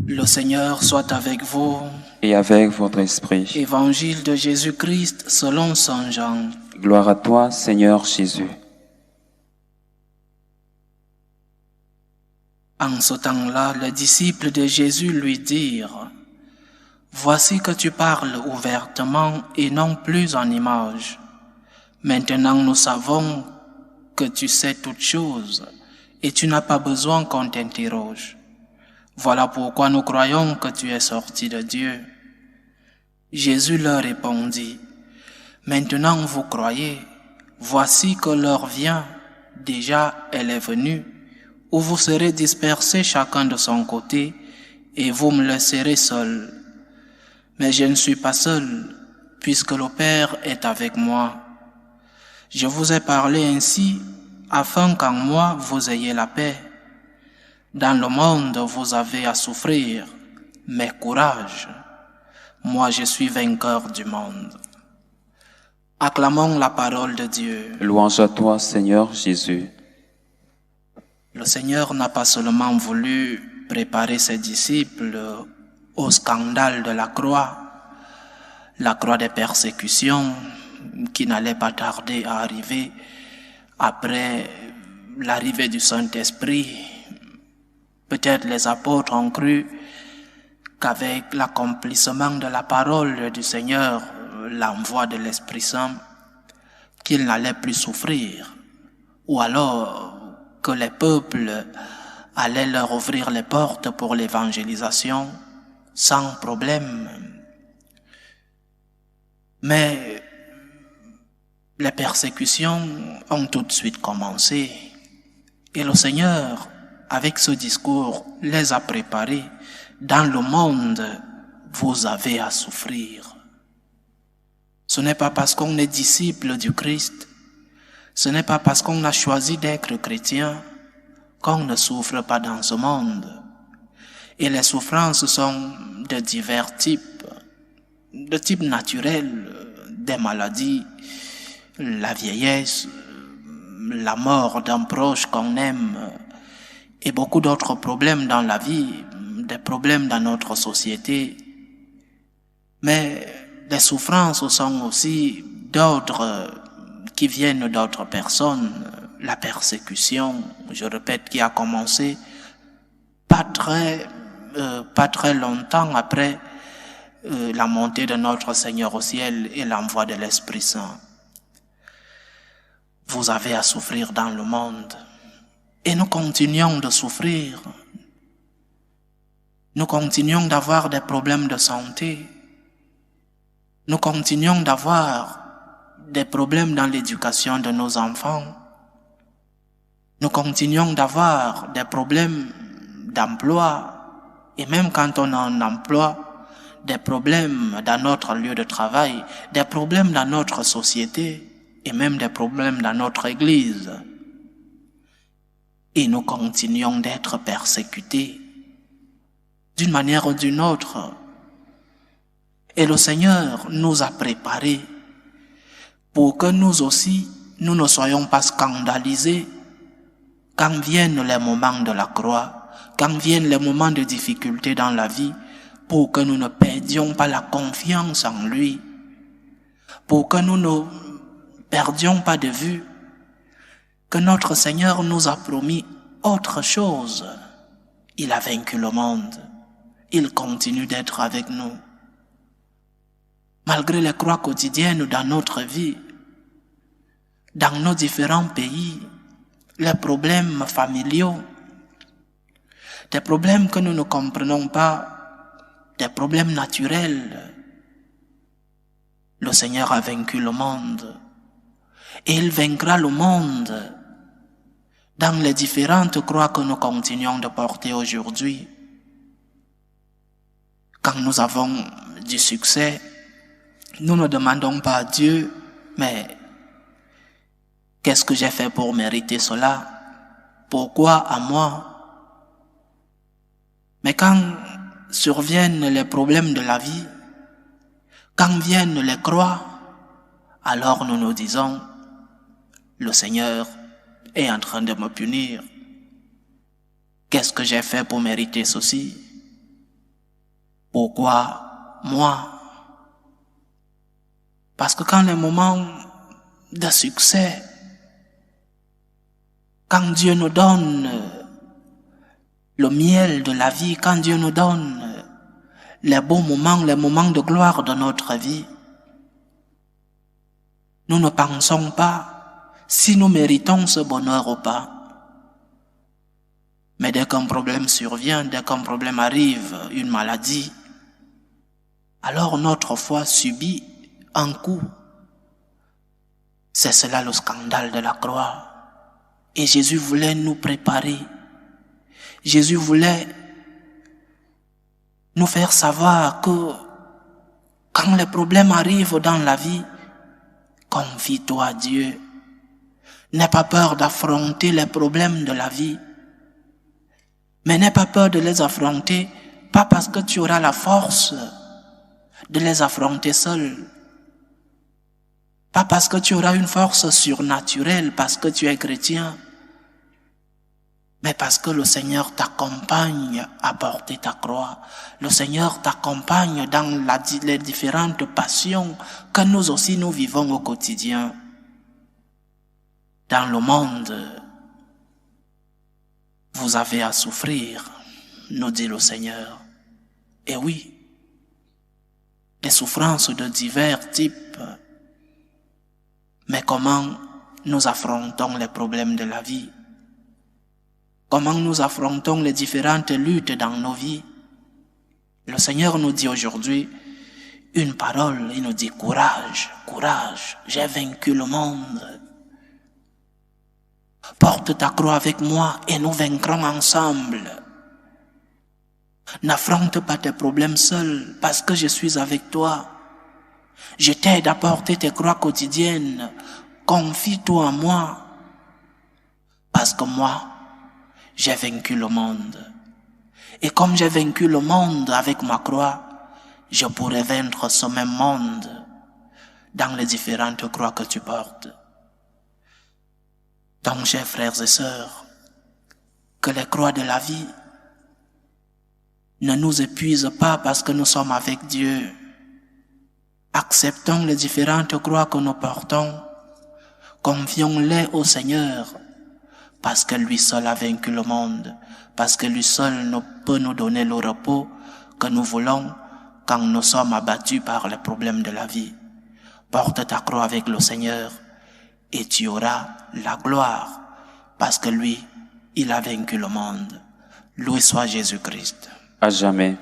Le Seigneur soit avec vous. Et avec votre esprit. Évangile de Jésus-Christ selon saint Jean. Gloire à toi, Seigneur Jésus. En ce temps-là, les disciples de Jésus lui dirent: Voici que tu parles ouvertement et non plus en images. Maintenant nous savons que tu sais toutes choses et tu n'as pas besoin qu'on t'interroge. Voilà pourquoi nous croyons que tu es sorti de Dieu. Jésus leur répondit: Maintenant vous croyez, voici que l'heure vient, déjà elle est venue, où vous serez dispersés chacun de son côté, et vous me laisserez seul. Mais je ne suis pas seul, puisque le Père est avec moi. Je vous ai parlé ainsi, afin qu'en moi vous ayez la paix. Dans le monde vous avez à souffrir, mais courage, moi je suis vainqueur du monde. Acclamons la parole de Dieu. Louange à toi, Seigneur Jésus. Le Seigneur n'a pas seulement voulu préparer ses disciples au scandale de la croix des persécutions qui n'allait pas tarder à arriver après l'arrivée du Saint-Esprit. Peut-être les apôtres ont cru qu'avec l'accomplissement de la parole du Seigneur, l'envoi de l'Esprit Saint, qu'ils n'allaient plus souffrir, ou alors que les peuples allaient leur ouvrir les portes pour l'évangélisation sans problème. Mais les persécutions ont tout de suite commencé et le Seigneur, avec ce discours, les a préparés. Dans le monde, vous avez à souffrir. Ce n'est pas parce qu'on est disciple du Christ, ce n'est pas parce qu'on a choisi d'être chrétien qu'on ne souffre pas dans ce monde. Et les souffrances sont de divers types, de type naturel, des maladies, la vieillesse, la mort d'un proche qu'on aime, et beaucoup d'autres problèmes dans la vie, des problèmes dans notre société. Mais les souffrances sont aussi d'autres qui viennent d'autres personnes. La persécution, je répète, qui a commencé pas très longtemps après la montée de notre Seigneur au ciel et l'envoi de l'Esprit Saint. Vous avez à souffrir dans le monde. Et nous continuons de souffrir. Nous continuons d'avoir des problèmes de santé. Nous continuons d'avoir des problèmes dans l'éducation de nos enfants. Nous continuons d'avoir des problèmes d'emploi. Et même quand on a un emploi, des problèmes dans notre lieu de travail, des problèmes dans notre société et même des problèmes dans notre église. Et nous continuons d'être persécutés d'une manière ou d'une autre. Et le Seigneur nous a préparés pour que nous aussi, nous ne soyons pas scandalisés quand viennent les moments de la croix, quand viennent les moments de difficulté dans la vie, pour que nous ne perdions pas la confiance en lui, pour que nous ne perdions pas de vue que notre Seigneur nous a promis autre chose. Il a vaincu le monde. Il continue d'être avec nous. Malgré les croix quotidiennes dans notre vie, dans nos différents pays, les problèmes familiaux, des problèmes que nous ne comprenons pas, des problèmes naturels, le Seigneur a vaincu le monde. Et il vaincra le monde dans les différentes croix que nous continuons de porter aujourd'hui. Quand nous avons du succès, nous ne demandons pas à Dieu, mais qu'est-ce que j'ai fait pour mériter cela? Pourquoi à moi? Mais quand surviennent les problèmes de la vie, quand viennent les croix, alors nous nous disons: le Seigneur est en train de me punir. Qu'est-ce que j'ai fait pour mériter ceci? Pourquoi moi? Parce que quand les moments de succès, quand Dieu nous donne le miel de la vie, quand Dieu nous donne les beaux moments, les moments de gloire de notre vie, nous ne pensons pas si nous méritons ce bonheur ou pas. Mais dès qu'un problème survient, dès qu'un problème arrive, une maladie, alors notre foi subit un coup. C'est cela le scandale de la croix. Et Jésus voulait nous préparer. Jésus voulait nous faire savoir que quand les problèmes arrivent dans la vie, confie-toi à Dieu. N'aie pas peur d'affronter les problèmes de la vie. Mais n'aie pas peur de les affronter, pas parce que tu auras la force de les affronter seul. Pas parce que tu auras une force surnaturelle, parce que tu es chrétien, mais parce que le Seigneur t'accompagne à porter ta croix. Le Seigneur t'accompagne dans les différentes passions que nous aussi nous vivons au quotidien. Dans le monde, vous avez à souffrir, nous dit le Seigneur. Et oui, des souffrances de divers types. Mais comment nous affrontons les problèmes de la vie? Comment nous affrontons les différentes luttes dans nos vies? Le Seigneur nous dit aujourd'hui une parole, il nous dit courage, courage, j'ai vaincu le monde. Porte ta croix avec moi et nous vaincrons ensemble. N'affronte pas tes problèmes seul parce que je suis avec toi. Je t'aide à porter tes croix quotidiennes. Confie-toi en moi. Parce que moi, j'ai vaincu le monde. Et comme j'ai vaincu le monde avec ma croix, je pourrai vaincre ce même monde dans les différentes croix que tu portes. Donc, chers frères et sœurs, que les croix de la vie ne nous épuisent pas parce que nous sommes avec Dieu. Acceptons les différentes croix que nous portons, confions-les au Seigneur, parce que lui seul a vaincu le monde, parce que lui seul peut nous donner le repos que nous voulons quand nous sommes abattus par les problèmes de la vie. Porte ta croix avec le Seigneur et tu auras la gloire, parce que lui, il a vaincu le monde. Loué soit Jésus-Christ. À jamais.